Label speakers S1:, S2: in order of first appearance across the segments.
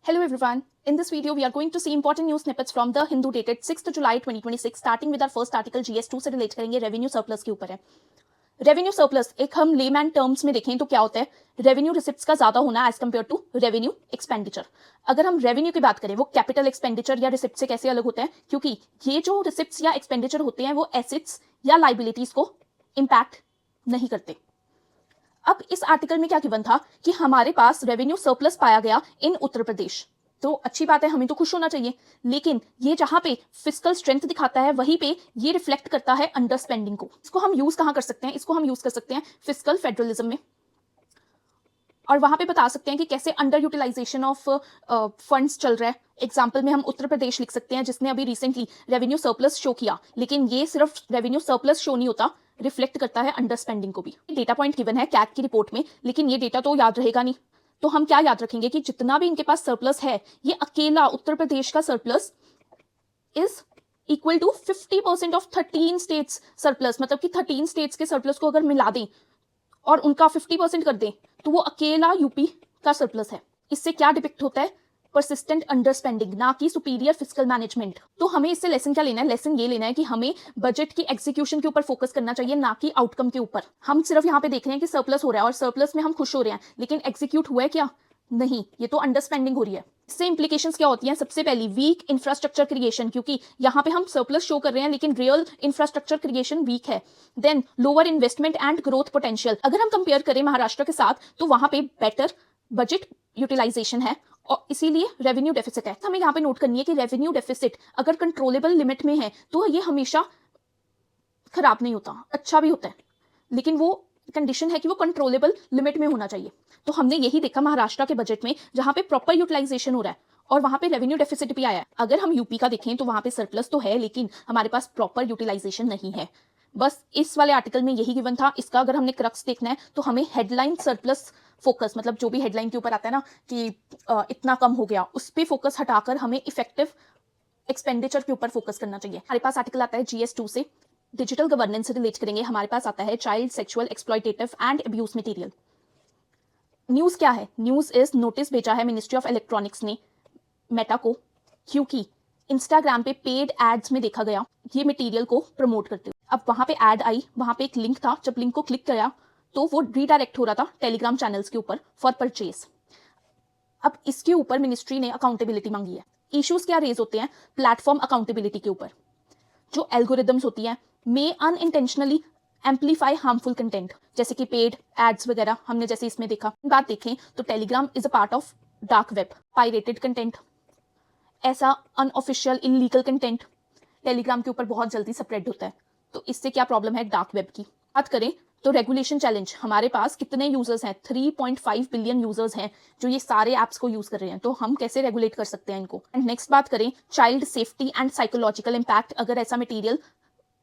S1: Hello everyone. In this video, we are going to see important news snippets from the Hindu dated 6th July 2026, starting with our first article GS2 से relate करेंगे revenue surplus के ऊपर है। Revenue surplus एक हम layman terms में देखें तो क्या होता है, रेवेन्यू रिसिप्ट्स का ज्यादा होना as compared to revenue expenditure. अगर हम रेवेन्यू की बात करें वो कैपिटल एक्सपेंडिचर या रिसिप्ट से कैसे अलग होता है, क्योंकि ये जो रिसिप्ट्स या एक्सपेंडिचर होते हैं वो एसेट्स या लाइबिलिटीज को इम्पैक्ट नहीं करते। अब इस आर्टिकल में क्या गिवन था कि हमारे पास रेवेन्यू सरप्लस पाया गया इन उत्तर प्रदेश, तो अच्छी बात है, हमें तो खुश होना चाहिए। लेकिन ये जहां पे फिस्कल स्ट्रेंथ दिखाता है वहीं पे ये रिफ्लेक्ट करता है अंडर स्पेंडिंग को। इसको हम यूज कहां कर सकते हैं, इसको हम यूज कर सकते हैं फिस्कल फेडरलिज्म में, और वहां पे बता सकते हैं कि कैसे अंडर यूटिलाइजेशन ऑफ फंड्स चल रहा है। एग्जाम्पल में हम उत्तर प्रदेश लिख सकते हैं जिसने अभी रिसेंटली रेवेन्यू सरप्लस शो किया, लेकिन ये सिर्फ रेवेन्यू सरप्लस शो नहीं होता, रिफ्लेक्ट करता है अंडर स्पेंडिंग को भी। डेटा पॉइंट गिवन है कैट की रिपोर्ट में, लेकिन ये डेटा तो याद रहेगा नहीं, तो हम क्या याद रखेंगे कि जितना भी इनके पास सरप्लस है, ये अकेला उत्तर प्रदेश का surplus is equal to 50% of 13 states surplus. मतलब कि 13 स्टेट्स के सरप्लस को अगर मिला दें और उनका 50% कर दें तो वो अकेला यूपी का सरप्लस है। इससे क्या डिपिक्ट होता है, परसिस्टेंट अंडर स्पेंडिंग, ना कि सुपीरियर फिस्कल मैनेजमेंट। तो हमें इससे लेसन क्या लेना है, लेसन ये लेना है कि हमें बजट की एग्जीक्यूशन के ऊपर फोकस करना चाहिए, ना कि आउटकम के ऊपर। हम सिर्फ यहाँ पे देख रहे हैं कि सरप्लस हो रहा है और सरप्लस में हम खुश हो रहे हैं, लेकिन एग्जीक्यूट हुआ है क्या, नहीं, ये तो अंडर स्पेंडिंग हो रही है। इससे इंप्लीकेशंस क्या होती हैं, सबसे पहली वीक इंफ्रास्ट्रक्चर क्रिएशन, क्योंकि यहाँ पे हम सरप्लस शो कर रहे हैं लेकिन रियल इंफ्रास्ट्रक्चर क्रिएशन वीक है। Then lower investment and growth potential, अगर हम कंपेयर करें महाराष्ट्र के साथ तो वहां पे बेटर बजट यूटिलाइजेशन है और इसीलिए रेवेन्यू डेफिसिट है। हमें यहाँ पे नोट करनी है कि रेवेन्यू डेफिसिट अगर कंट्रोलेबल लिमिट में है तो ये हमेशा खराब नहीं होता, अच्छा भी होता है, लेकिन वो कंडीशन है कि वो कंट्रोलेबल लिमिट में होना चाहिए। तो हमने यही देखा महाराष्ट्र के बजट में, जहां पे प्रॉपर यूटिलाइजेशन हो रहा है और वहां पे रेवेन्यू डेफिसिट भी आया है। अगर हम यूपी का देखें तो वहां पे सरप्लस तो है लेकिन हमारे पास प्रॉपर यूटिलाइजेशन नहीं है। बस इस वाले आर्टिकल में यही गिवन था। इसका अगर हमने क्रक्स देखना है तो हमें हेडलाइन सरप्लस फोकस, मतलब जो भी हेडलाइन के ऊपर आता है ना कि इतना कम हो गया, उस पर फोकस हटाकर हमें इफेक्टिव एक्सपेंडिचर के ऊपर फोकस करना चाहिए। हमारे पास आर्टिकल आता है GS2 से, डिजिटल गवर्नेंस से रिलेट करेंगे। हमारे पास आता है child sexual exploitative and abuse material. News क्या है, न्यूज इज नोटिस भेजा है मिनिस्ट्री ऑफ इलेक्ट्रॉनिक्स ने मेटा को, क्योंकि इंस्टाग्राम पे पेड एड्स में देखा गया ये मटेरियल को प्रमोट करते हुए। अब वहां पे एड आई, वहां पे एक लिंक था, जब लिंक को क्लिक किया तो वो रीडायरेक्ट हो रहा था टेलीग्राम चैनल्स के ऊपर फॉर परचेज। अब इसके ऊपर मिनिस्ट्री ने अकाउंटेबिलिटी मांगी है। इश्यूज क्या रेज होते हैं प्लेटफॉर्म अकाउंटेबिलिटी के ऊपर, जो एल्गोरिदम्स होती हैं मे अनइंटेंशनली एम्पलीफाई हार्मफुल कंटेंट, जैसे कि पेड एड्स वगैरह हमने जैसे इसमें देखा। बात देखें तो Telegram is a part of dark web, pirated content, ऐसा अनऑफिशियल इलीगल कंटेंट टेलीग्राम के ऊपर बहुत जल्दी स्प्रेड होता है। तो इससे क्या प्रॉब्लम है डार्क वेब की। बात करें तो रेगुलेशन चैलेंज, हमारे पास कितने यूजर्स हैं, 3.5 बिलियन यूजर्स हैं जो ये सारे ऐप्स को यूज कर रहे हैं, तो हम कैसे रेगुलेट कर सकते हैं इनको। एंड नेक्स्ट बात करें child safety and psychological impact, अगर ऐसा मटेरियल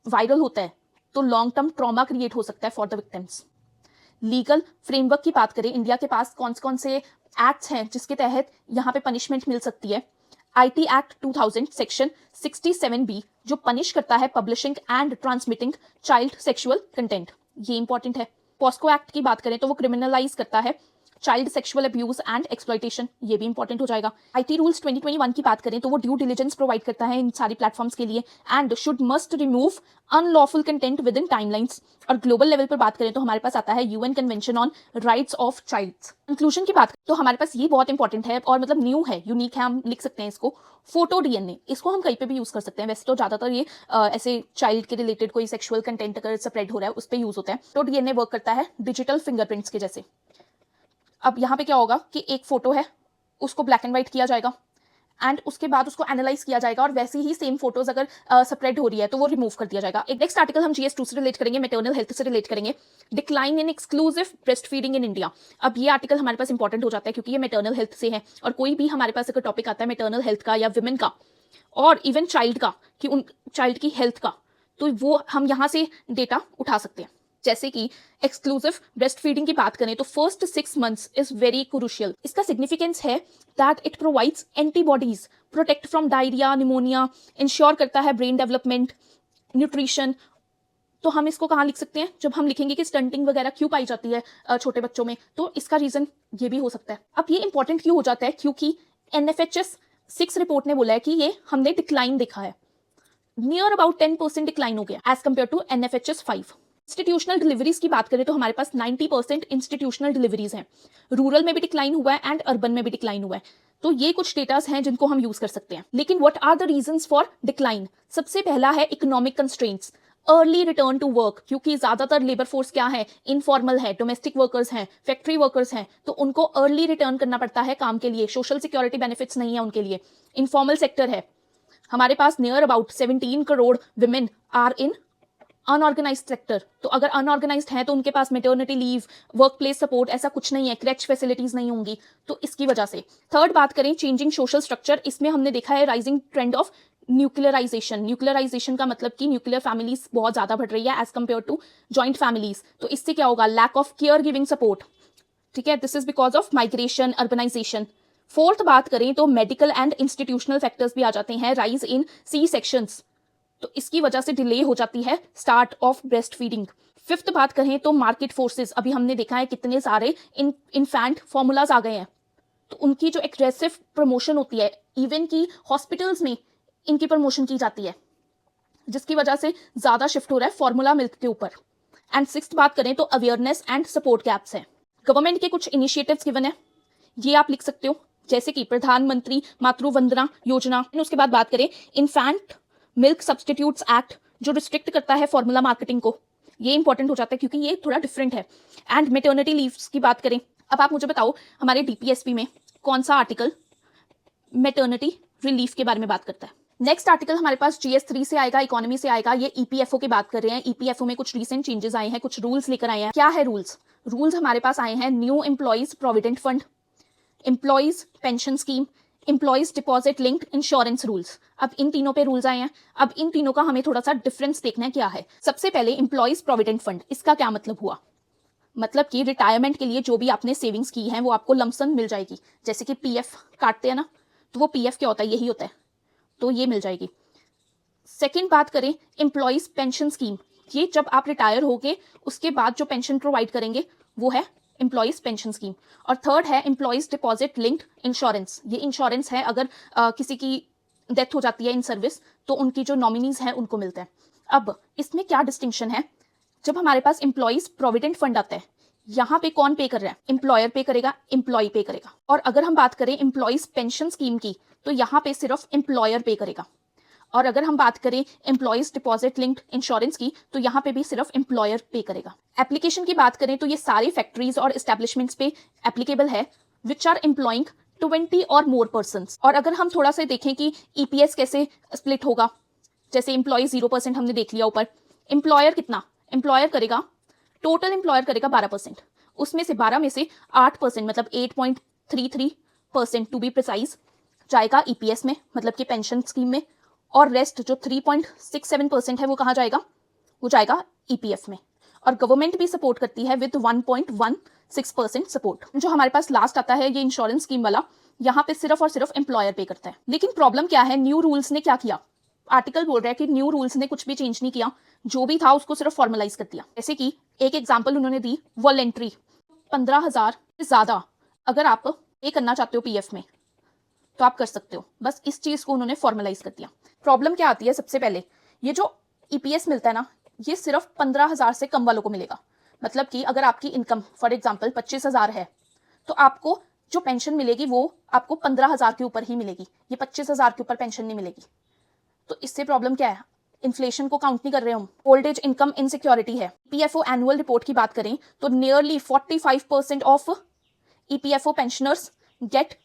S1: वायरल होता है तो लॉन्ग टर्म ट्रॉमा क्रिएट हो सकता है for the victims. Legal framework की बात करें, इंडिया के पास कौन कौन से एक्ट्स हैं जिसके तहत यहाँ पे पनिशमेंट मिल सकती है। IT एक्ट 2000 सेक्शन 67B जो पनिश करता है publishing and transmitting child sexual content, ये इंपॉर्टेंट है। पॉस्को एक्ट की बात करें तो वो क्रिमिनलाइज करता है child sexual abuse and exploitation, ये भी इंपॉर्टेंट हो जाएगा। IT रूल्स 2021 की बात करें तो वो ड्यू डिलिजेंस प्रोवाइड करता है इन सारी प्लेटफॉर्म्स के लिए and should must remove unlawful content within timelines. और ग्लोबल लेवल पर बात करें तो हमारे पास आता है UN convention on rights of childs. Conclusion की बात करें तो हमारे पास ये बहुत इंपॉर्टेंट है और मतलब न्यू है, यूनिक है, हम लिख सकते हैं इसको, फोटो DNA। इसको हम कहीं पे भी यूज कर सकते हैं, वैसे तो ज्यादातर ये ऐसे चाइल्ड के रिलेटेड कोई सेक्सुअल कंटेंट अगर स्प्रेड हो रहा है उस पर यूज होता है। फोटो DNA वर्क करता है डिजिटल फिंगरप्रिंट्स के जैसे। अब यहाँ पे क्या होगा कि एक फोटो है उसको ब्लैक एंड व्हाइट किया जाएगा एंड उसके बाद उसको एनालाइज किया जाएगा और वैसे ही सेम फोटोज अगर स्प्रेड हो रही है तो वो रिमूव कर दिया जाएगा। एक नेक्स्ट आर्टिकल हम GS2 से रिलेट करेंगे, मैटरनल हेल्थ से रिलेट करेंगे, decline in exclusive breast feeding in India. अब ये आर्टिकल हमारे पास इंपॉर्टेंट हो जाता है क्योंकि ये मैटरनल हेल्थ से है, और कोई भी हमारे पास अगर टॉपिक आता है मैटरनल हेल्थ का या विमेन का और इवन चाइल्ड का, कि उन चाइल्ड की हेल्थ का, तो वो हम यहाँ से डेटा उठा सकते हैं। जैसे कि एक्सक्लूसिव ब्रेस्ट फीडिंग की बात करें तो first 6 months is very crucial. इसका सिग्निफिकेंस है that it provides antibodies, protect from diarrhoea, pneumonia, ensure करता है ब्रेन डेवलपमेंट, न्यूट्रिशन। तो हम इसको कहाँ लिख सकते हैं, जब हम लिखेंगे कि स्टंटिंग वगैरह क्यों पाई जाती है छोटे बच्चों में, तो इसका रीजन ये भी हो सकता है। अब ये इंपॉर्टेंट क्यों हो जाता है, क्योंकि NFHS 6 रिपोर्ट ने बोला है कि ये हमने डिक्लाइन देखा है, नियर अबाउट 10% डिक्लाइन हो गया as compared to NFHS 5। Institutional deliveries की बात करें तो हमारे पास 90% इंस्टीट्यूशनल डिलीवरीज हैं, रूरल में भी डिक्लाइन हुआ है एंड अर्बन में भी डिक्लाइन हुआ है। तो ये कुछ डेटास हैं जिनको हम यूज कर सकते हैं। लेकिन what are the reasons for decline? सबसे पहला है economic constraints, early return to work, क्योंकि ज्यादातर लेबर फोर्स क्या है, इनफॉर्मल है, डोमेस्टिक वर्कर्स हैं, फैक्ट्री वर्कर्स हैं, तो उनको अर्ली रिटर्न करना पड़ता है काम के लिए, सोशल सिक्योरिटी बेनिफिट्स नहीं है उनके लिए। इनफॉर्मल सेक्टर है, हमारे पास near about 17 crore women are in unorganised sector. तो अगर अनऑर्गेनाइज्ड है तो उनके पास maternity leave, work place support ऐसा कुछ नहीं है, क्रैच फैसिलिटीज नहीं होंगी, तो इसकी वजह से। थर्ड बात करें चेंजिंग सोशल स्ट्रक्चर, इसमें हमने देखा है rising trend of nuclearization. Nuclearization का मतलब कि न्यूक्लियर फैमिलीज बहुत ज्यादा बढ़ रही है as compared to joint families. तो इससे क्या होगा, lack of care giving support, ठीक है, this is because of migration, urbanisation. Fourth बात करें तो मेडिकल एंड इंस्टीट्यूशनल फैक्टर्स भी आ जाते हैं, राइज इन सी सेक्शंस, तो इसकी वजह से डिले हो जाती है start of breast feeding. Fifth बात करें तो मार्केट फोर्सेस, अभी हमने देखा है कितने सारे इन्फैंट फॉर्मूलाज आ गए हैं, तो उनकी जो एग्रेसिव प्रमोशन होती है, इवन की हॉस्पिटल्स में इनकी प्रमोशन की जाती है, जिसकी वजह से ज्यादा शिफ्ट हो रहा है फॉर्मूला मिल्क के ऊपर। एंड सिक्स्थ बात करें तो अवेयरनेस एंड सपोर्ट गैप्स है। गवर्नमेंट के कुछ इनिशिएटिव्स गिवन है, ये आप लिख सकते हो, जैसे कि प्रधानमंत्री मातृ वंदना योजना। उसके बाद बात करें इन्फैंट मिल्क सब्सटीट्यूट्स एक्ट, जो रिस्ट्रिक्ट करता है फॉर्मूला मार्केटिंग को, ये इंपॉर्टेंट हो जाता है क्योंकि ये थोड़ा डिफरेंट है। एंड मेटर्निटी लीव्स की बात करें, अब आप मुझे बताओ हमारे DPSP में कौन सा आर्टिकल मेटर्निटी रिलीफ के बारे में बात करता है। नेक्स्ट आर्टिकल हमारे पास GS3 से आएगा, इकोनॉमी से आएगा, ये EPFO की बात कर रहे हैं। EPFO में कुछ रिसेंट चेंजेस आए हैं, कुछ रूल्स लेकर आए हैं। क्या है रूल्स? रूल्स हमारे पास आए हैं new employees provident fund, employees pension scheme, employees deposit linked insurance rules. अब इन तीनों पे रूल्स आए हैं। अब इन तीनों का हमें थोड़ा सा डिफरेंस देखना है क्या है। सबसे पहले एम्प्लॉइज प्रोविडेंट फंड, इसका क्या मतलब हुआ? मतलब कि रिटायरमेंट के लिए जो भी आपने सेविंग्स की है वो आपको लमसम मिल जाएगी, जैसे कि PF काटते हैं ना, तो वो PF क्या होता है, यही होता है, तो ये मिल जाएगी। सेकेंड बात करें एम्प्लॉइज पेंशन स्कीम, ये जब आप रिटायर होगे उसके बाद जो पेंशन प्रोवाइड करेंगे वो है एम्प्लॉइज पेंशन स्कीम। और थर्ड है एम्प्लॉइज डिपॉजिट लिंक्ड इंश्योरेंस, ये इंश्योरेंस है अगर किसी की डेथ हो जाती है इन सर्विस तो उनकी जो नॉमिनीज हैं उनको मिलता है। अब इसमें क्या डिस्टिंक्शन है, जब हमारे पास एम्प्लॉइज प्रोविडेंट फंड आता है, यहाँ पे कौन पे कर रहा है? एम्प्लॉयर पे करेगा, एम्प्लॉय पे करेगा। और अगर हम बात करें एम्प्लॉइज पेंशन स्कीम की तो यहाँ पे सिर्फ एम्प्लॉयर पे करेगा। और अगर हम बात करें एम्प्लॉइज डिपॉजिट लिंक्ड इंश्योरेंस की तो यहाँ पे भी सिर्फ एम्प्लॉयर पे करेगा। एप्लीकेशन की बात करें तो ये सारे फैक्ट्रीज और एस्टेब्लिशमेंट्स पे एप्लीकेबल है विच आर एम्प्लॉइंग 20 और मोर पर्सन्स। और अगर हम थोड़ा सा देखें कि EPS कैसे स्प्लिट होगा, जैसे एम्प्लॉय 0% हमने देख लिया ऊपर, एम्प्लॉयर कितना? एम्प्लॉयर करेगा, टोटल एम्प्लॉयर करेगा 12%, उसमें से 12 में से 8% मतलब 8.33% टू बी प्रिसाइज जाएगा EPS में, मतलब कि पेंशन स्कीम में, और रेस्ट जो 3.67% है वो कहाँ जाएगा? वो जाएगा EPF में। और गवर्नमेंट भी सपोर्ट करती है विद 1.16% सपोर्ट। जो हमारे पास लास्ट आता है ये इंश्योरेंस स्कीम वाला, यहाँ पे सिर्फ और सिर्फ एम्प्लॉयर पे करता है। लेकिन प्रॉब्लम क्या है, न्यू रूल्स ने क्या किया? आर्टिकल बोल रहा है कि न्यू रूल्स ने कुछ भी चेंज नहीं किया, जो भी था उसको सिर्फ फॉर्मलाइज कर दिया। जैसे कि एक एग्जाम्पल उन्होंने दी, वॉलेंट्री 15,000 से ज्यादा अगर आप पे करना चाहते हो PF में तो आप कर सकते हो, बस इस चीज को उन्होंने फॉर्मलाइज कर दिया। प्रॉब्लम क्या आती है, सबसे पहले ये जो EPS मिलता है ना, ये सिर्फ 15,000 से कम वालों को मिलेगा। मतलब कि अगर आपकी इनकम फॉर एग्जांपल 25,000 है तो आपको जो पेंशन मिलेगी वो आपको 15,000 के ऊपर ही मिलेगी, ये 25,000 के ऊपर पेंशन नहीं मिलेगी। तो इससे प्रॉब्लम क्या है, इन्फ्लेशन को काउंट नहीं कर रहे हम। ओल्ड एज इनकम इनसिक्योरिटी है। EPFO एनुअल रिपोर्ट की बात करें तो nearly 45% of EPFO pensioners get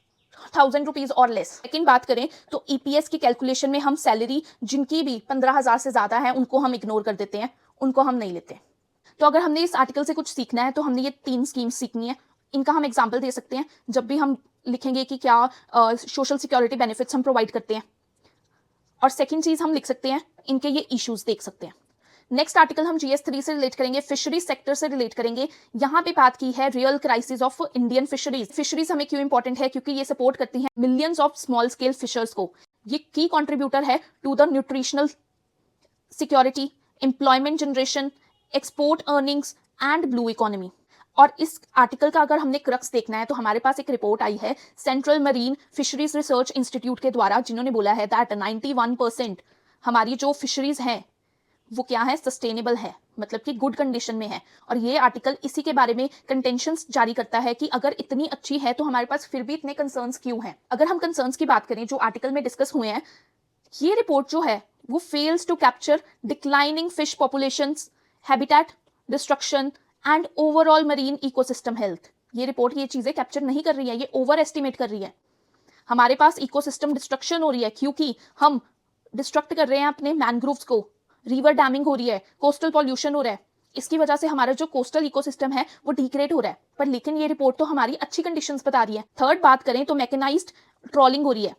S1: 1,000 rupees और लेस। सेकेंड बात करें तो EPS की कैलकुलेशन में हम सैलरी जिनकी भी 15,000 से ज्यादा है उनको हम इग्नोर कर देते हैं, उनको हम नहीं लेते। तो अगर हमने इस आर्टिकल से कुछ सीखना है तो हमने ये 3 स्कीम्स सीखनी है। इनका हम एग्जाम्पल दे सकते हैं जब भी हम लिखेंगे कि क्या सोशल सिक्योरिटी बेनिफिट्स हम प्रोवाइड करते हैं। और सेकेंड चीज हम लिख सकते हैं इनके ये इश्यूज देख सकते हैं। नेक्स्ट आर्टिकल हम GS3 से रिलेट करेंगे, फिशरीज सेक्टर से रिलेट करेंगे। यहाँ पे बात की है real crisis of Indian fisheries. Fisheries हमें क्यों इंपॉर्टेंट है, क्योंकि ये सपोर्ट करती हैं millions of small scale fishers को। ये की कंट्रीब्यूटर है to the nutritional security, employment generation, export earnings and blue economy. और इस आर्टिकल का अगर हमने क्रक्स देखना है तो हमारे पास एक रिपोर्ट आई है central marine fisheries research institute के द्वारा, जिन्होंने बोला है दैट 91% हमारी जो फिशरीज हैं वो क्या है, सस्टेनेबल है, मतलब कि गुड कंडीशन में है। और ये आर्टिकल इसी के बारे में कंटेंशंस जारी करता है कि अगर इतनी अच्छी है तो हमारे पास फिर भी इतने कंसर्न्स क्यों हैं। अगर हम कंसर्न्स की बात करें जो आर्टिकल में डिस्कस हुए हैं, ये रिपोर्ट जो है वो fails to capture declining fish populations, habitat destruction and overall marine ecosystem health. ये रिपोर्ट ये चीजें कैप्चर नहीं कर रही है, ये ओवर एस्टिमेट कर रही है। हमारे पास इकोसिस्टम डिस्ट्रक्शन हो रही है क्योंकि हम डिस्ट्रक्ट कर रहे हैं अपने मैनग्रोव्स को, रिवर डैमिंग हो रही है, कोस्टल पॉल्यूशन हो रहा है। इसकी वजह से हमारा जो कोस्टल इकोसिस्टम है वो डिग्रेड हो रहा है। पर लेकिन ये रिपोर्ट तो हमारी अच्छी कंडीशंस बता रही है। थर्ड बात करें तो मैकेनाइज्ड ट्रॉलिंग हो रही है,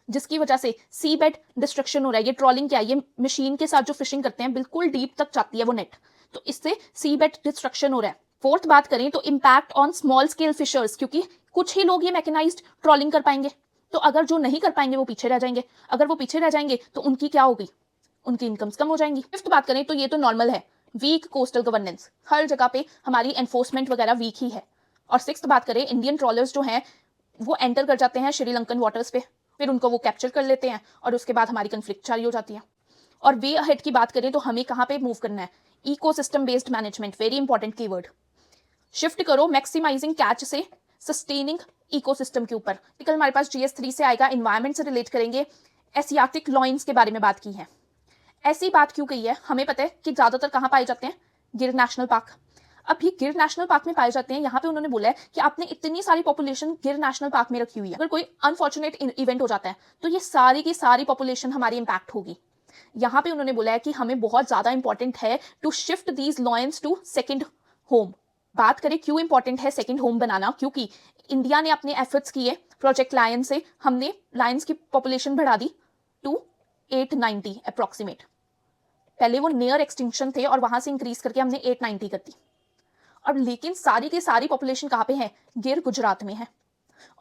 S1: जिसकी वजह से सी बेड डिस्ट्रक्शन हो रहा है। ये ट्रॉलिंग क्या है, ये मशीन के साथ जो फिशिंग करते हैं बिल्कुल डीप तक जाती है वो नेट, तो इससे सी बेड डिस्ट्रक्शन हो रहा है। फोर्थ बात करें तो impact on small scale fishers, क्योंकि कुछ ही लोग ये मैकेनाइज्ड ट्रॉलिंग कर पाएंगे, तो अगर जो नहीं कर पाएंगे वो पीछे रह जाएंगे। अगर वो पीछे रह जाएंगे तो उनकी क्या होगी, उनकी इनकम्स कम हो जाएंगी। फिफ्थ बात करें तो ये तो नॉर्मल है, वीक कोस्टल गवर्नेंस, हर जगह पे हमारी एनफोर्समेंट वगैरह वीक ही है। और सिक्स्थ बात करें, इंडियन ट्रॉलर्स जो हैं वो एंटर कर जाते हैं श्रीलंकन वाटर्स पे, फिर उनको वो कैप्चर कर लेते हैं और उसके बाद हमारी कन्फ्लिक्ट जारी हो जाती है। और वे अहेड की बात करें तो हमें कहाँ पे मूव करना है, ecosystem based management, very important keyword. Shift करो मैक्सिमाइजिंग कैच से सस्टेनिंग इकोसिस्टम के ऊपर। कल हमारे पास GS3 से आएगा, एनवायरमेंट से रिलेट करेंगे, एशियाटिक लॉइंस के बारे में बात की है। ऐसी बात क्यों कही है, हमें पता है कि ज्यादातर कहाँ पाए जाते हैं, गिर नेशनल पार्क। अब ये गिर नेशनल पार्क में पाए जाते हैं। यहाँ पे उन्होंने बोला है कि आपने इतनी सारी पॉपुलेशन गिर नेशनल पार्क में रखी हुई है, अगर कोई अनफॉर्चुनेट इवेंट हो जाता है तो ये सारी की सारी पॉपुलेशन हमारी इंपैक्ट होगी। यहाँ पे उन्होंने बोला है कि हमें बहुत ज्यादा इंपॉर्टेंट है to shift these lions to second home. बात करें क्यों इंपॉर्टेंट है सेकेंड होम बनाना, क्योंकि इंडिया ने अपने एफर्ट्स किए प्रोजेक्ट लायन से, हमने लायंस की पॉपुलेशन बढ़ा दी टू 890 अप्रोक्सीमेट। पहले वो नियर एक्सटिंक्शन थे और वहां से इंक्रीज करके हमने 890 कर दी। अब लेकिन सारी की सारी पॉपुलेशन कहाँ पे है, गिर गुजरात में है।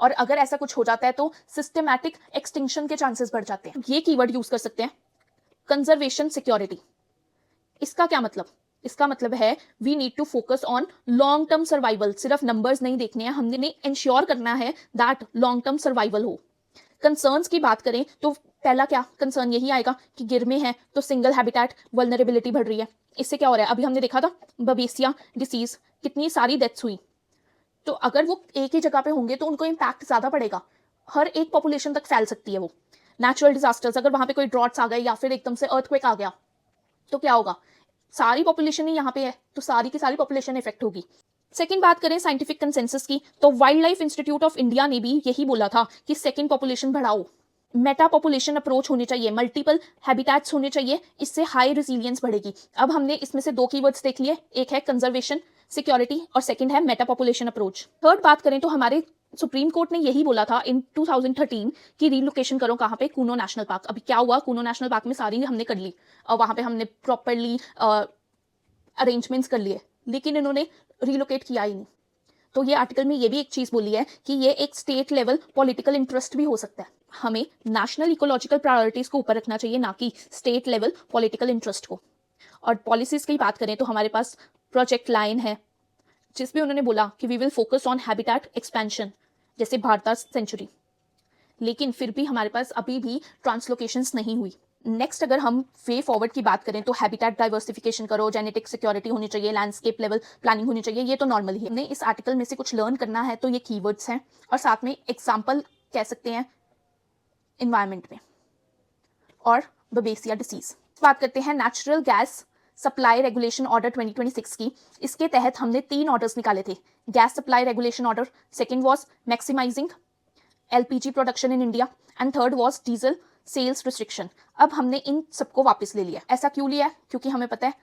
S1: और अगर ऐसा कुछ हो जाता है तो सिस्टमैटिक एक्सटिंक्शन के चांसेस बढ़ जाते हैं। ये कीवर्ड यूज कर सकते हैं, कंजर्वेशन सिक्योरिटी। इसका क्या मतलब, इसका मतलब है we need to focus on long term survival. सिर्फ नंबर्स नहीं देखने हैं, हमने इंश्योर करना है दैट लॉन्ग टर्म सर्वाइवल हो। कंसर्न्स की बात करें तो पहला क्या कंसर्न यही आएगा कि गिर में है तो सिंगल हैबिटेट वल्नरेबिलिटी बढ़ रही है। इससे क्या हो रहा है, अभी हमने देखा था बबेसिया डिसीज, कितनी सारी डेथ्स हुई। तो अगर वो एक ही जगह पे होंगे तो उनको इम्पैक्ट ज्यादा पड़ेगा, हर एक पॉपुलेशन तक फैल सकती है वो। नेचुरल डिजास्टर्स, अगर वहां पे कोई ड्रॉट्स आ गए या फिर एकदम से अर्थक्वेक आ गया तो क्या होगा, सारी पॉपुलेशन ही यहाँ पे है तो सारी की सारी पॉपुलेशन इफेक्ट होगी। सेकंड बात करें साइंटिफिक कंसेंसस की, तो wild life institute of India ने भी यही बोला था कि सेकंड पॉपुलेशन बढ़ाओ, मेटा पॉपुलेशन अप्रोच होनी चाहिए, मल्टीपल हैबिटेट्स होने चाहिए, इससे हाई रेजिलियंस बढ़ेगी। अब हमने इसमें से दो कीवर्ड्स देख लिए, एक है कंजर्वेशन सिक्योरिटी और सेकंड है मेटा पॉपुलेशन अप्रोच। थर्ड बात करें तो हमारे सुप्रीम कोर्ट ने यही बोला था इन 2013 कि रीलोकेशन करो कहाँ पे, कूनो नेशनल पार्क। अभी क्या हुआ, कूनो नेशनल पार्क में सारी हमने कर ली और वहां पे हमने प्रॉपरली अरेंजमेंट्स कर लिए, लेकिन इन्होंने रीलोकेट किया ही नहीं। तो ये आर्टिकल में ये भी एक चीज बोली है कि ये एक स्टेट लेवल पॉलिटिकल इंटरेस्ट भी हो सकता है। हमें नेशनल इकोलॉजिकल प्रायोरिटीज को ऊपर रखना चाहिए, ना कि स्टेट लेवल पॉलिटिकल इंटरेस्ट को। और पॉलिसीज की बात करें तो हमारे पास प्रोजेक्ट लाइन है जिसमें उन्होंने बोला कि we will focus on habitat expansion, जैसे भारत सेंचुरी, लेकिन फिर भी हमारे पास अभी भी ट्रांसलोकेशंस नहीं हुई। नेक्स्ट अगर हम वे फॉरवर्ड की बात करें तो हैबिटेट डाइवर्सिफिकेशन करो, जेनेटिक सिक्योरिटी होनी चाहिए, लैंडस्केप लेवल प्लानिंग होनी चाहिए, ये तो नॉर्मल ही है। हमने इस आर्टिकल में से कुछ लर्न करना है तो ये कीवर्ड्स हैं और साथ में एग्जाम्पल कह सकते हैं इन्वायरमेंट में और बबेसिया डिसीज। बात करते हैं natural gas supply regulation order 2026 की। इसके तहत हमने 3 ऑर्डर्स निकाले थे, gas supply regulation order, second was maximising LPG production in India and third was diesel sales restriction. अब हमने इन सबको वापस ले लिया। ऐसा क्यों लिया है, क्योंकि हमें पता है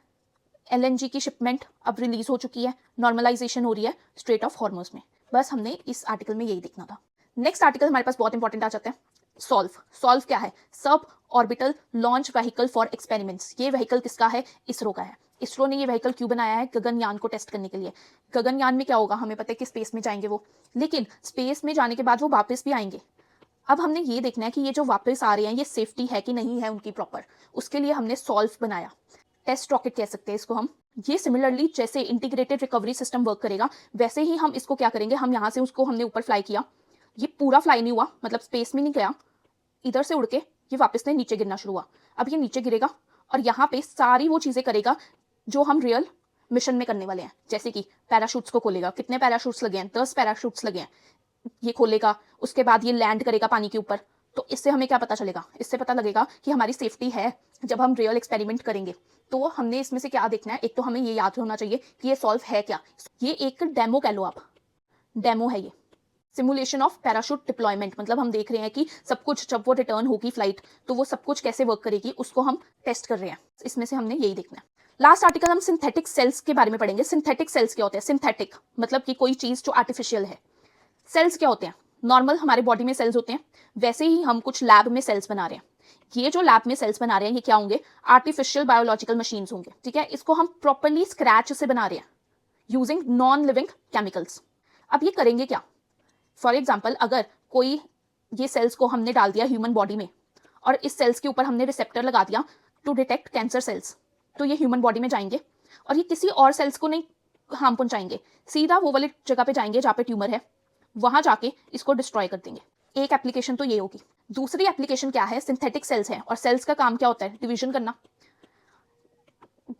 S1: LNG की शिपमेंट अब रिलीज हो चुकी है, नॉर्मलाइजेशन हो रही है स्ट्रेट ऑफ हॉर्मोज में। बस हमने इस आर्टिकल में यही देखना था। नेक्स्ट आर्टिकल हमारे पास बहुत इंपॉर्टेंट आ जाता है, सॉल्व। सॉल्व क्या है, sub orbital launch vehicle for experiments. ये व्हीकल किसका है, इसरो का है। इसरो ने ये व्हीकल क्यों बनाया है, गगनयान को टेस्ट करने के लिए। गगनयान में क्या होगा, हमें पता है कि स्पेस में जाएंगे वो, लेकिन स्पेस में जाने के बाद वो वापस भी आएंगे। अब हमने ये देखना है कि ये जो वापस आ रहे हैं ये सेफ्टी है कि नहीं है उनकी प्रॉपर, उसके लिए हमने सॉल्व बनाया। टेस्ट रॉकेट कह सकते हैं इसको हम। ये सिमिलरली जैसे इंटीग्रेटेड रिकवरी सिस्टम वर्क करेगा वैसे ही हम इसको क्या करेंगे, हम यहाँ से उसको हमने ऊपर फ्लाई किया, ये पूरा फ्लाई नहीं हुआ, मतलब स्पेस में नहीं गया, इधर से उड़ के ये वापस से नीचे गिरना शुरू हुआ। अब ये नीचे गिरेगा और यहाँ पे सारी वो चीज़ें करेगा जो हम रियल मिशन में करने वाले हैं, जैसे कि पैराशूट्स को खोलेगा, कितने पैराशूट्स लगे हैं, 10 पैराशूट्स लगे हैं, ये खोलेगा, उसके बाद ये लैंड करेगा पानी के ऊपर। तो इससे हमें क्या पता चलेगा, इससे पता लगेगा कि हमारी सेफ्टी है जब हम रियल एक्सपेरिमेंट करेंगे। तो हमने इसमें से क्या देखना है, एक तो हमें ये याद होना चाहिए कि ये सॉल्व है क्या। ये एक डेमो कह लो आप, डेमो है ये, सिमुलेशन ऑफ पैराशूट डिप्लॉयमेंट, मतलब हम देख रहे हैं कि सब कुछ जब वो रिटर्न होगी फ्लाइट तो वो सब कुछ कैसे वर्क करेगी उसको हम टेस्ट कर रहे हैं। इसमें से हमने यही देखना है। लास्ट आर्टिकल हम सिंथेटिक सेल्स के बारे में पढ़ेंगे। सिंथेटिक सेल्स क्या होते हैं? सिंथेटिक मतलब कि कोई चीज जो आर्टिफिशियल है। सेल्स क्या होते हैं? नॉर्मल हमारे बॉडी में सेल्स होते हैं, वैसे ही हम कुछ लैब में सेल्स बना रहे हैं। ये जो लैब में सेल्स बना रहे हैं ये क्या होंगे? आर्टिफिशियल बायोलॉजिकल मशीन्स होंगे, ठीक है। इसको हम प्रॉपरली स्क्रैच से बना रहे हैं यूजिंग नॉन लिविंग केमिकल्स। अब ये करेंगे क्या? फॉर एग्जाम्पल, अगर कोई ये सेल्स को हमने डाल दिया ह्यूमन बॉडी में और इस सेल्स के ऊपर हमने रिसेप्टर लगा दिया टू डिटेक्ट कैंसर सेल्स, तो ये ह्यूमन बॉडी में जाएंगे और ये किसी और सेल्स को नहीं हार्म पहुंचाएंगे, सीधा वो वाली जगह पे जाएंगे जहाँ पे ट्यूमर है, वहां जाके इसको डिस्ट्रॉय कर देंगे। एक एप्लीकेशन तो ये होगी। दूसरी एप्लीकेशन क्या है? सिंथेटिक सेल्स है और सेल्स का काम क्या होता है? डिवीजन करना।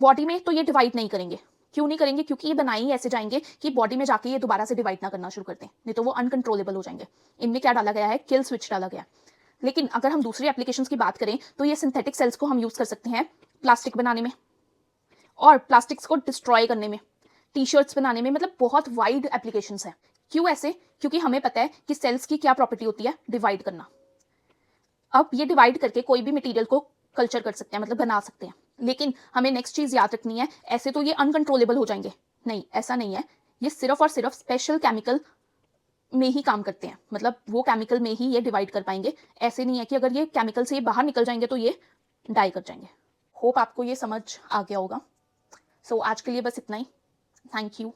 S1: बॉडी में तो ये डिवाइड नहीं करेंगे। क्यों नहीं करेंगे? क्योंकि ये बनाई ही ऐसे जाएंगे कि बॉडी में जाके ये दोबारा से डिवाइड ना करना शुरू करते हैं, नहीं तो वो अनकंट्रोलेबल हो जाएंगे। इनमें क्या डाला गया है? किल स्विच डाला गया है। लेकिन अगर हम दूसरी एप्लीकेशंस की बात करें तो ये सिंथेटिक सेल्स को हम यूज कर सकते हैं प्लास्टिक बनाने में और प्लास्टिक्स को डिस्ट्रॉय करने में, टी शर्ट्स बनाने में, मतलब बहुत वाइड एप्लीकेशंस है। क्यों ऐसे? क्योंकि हमें पता है कि सेल्स की क्या प्रॉपर्टी होती है? डिवाइड करना। अब ये डिवाइड करके कोई भी मटेरियल को कल्चर कर सकते हैं, मतलब बना सकते हैं। लेकिन हमें नेक्स्ट चीज याद रखनी है, ऐसे तो ये अनकंट्रोलेबल हो जाएंगे, नहीं, ऐसा नहीं है। ये सिर्फ और सिर्फ स्पेशल केमिकल में ही काम करते हैं, मतलब वो केमिकल में ही ये डिवाइड कर पाएंगे। ऐसे नहीं है कि अगर ये केमिकल से ये बाहर निकल जाएंगे तो ये डाई कर जाएंगे। होप आपको ये समझ आ गया होगा। सो आज के लिए बस इतना ही। Thank you.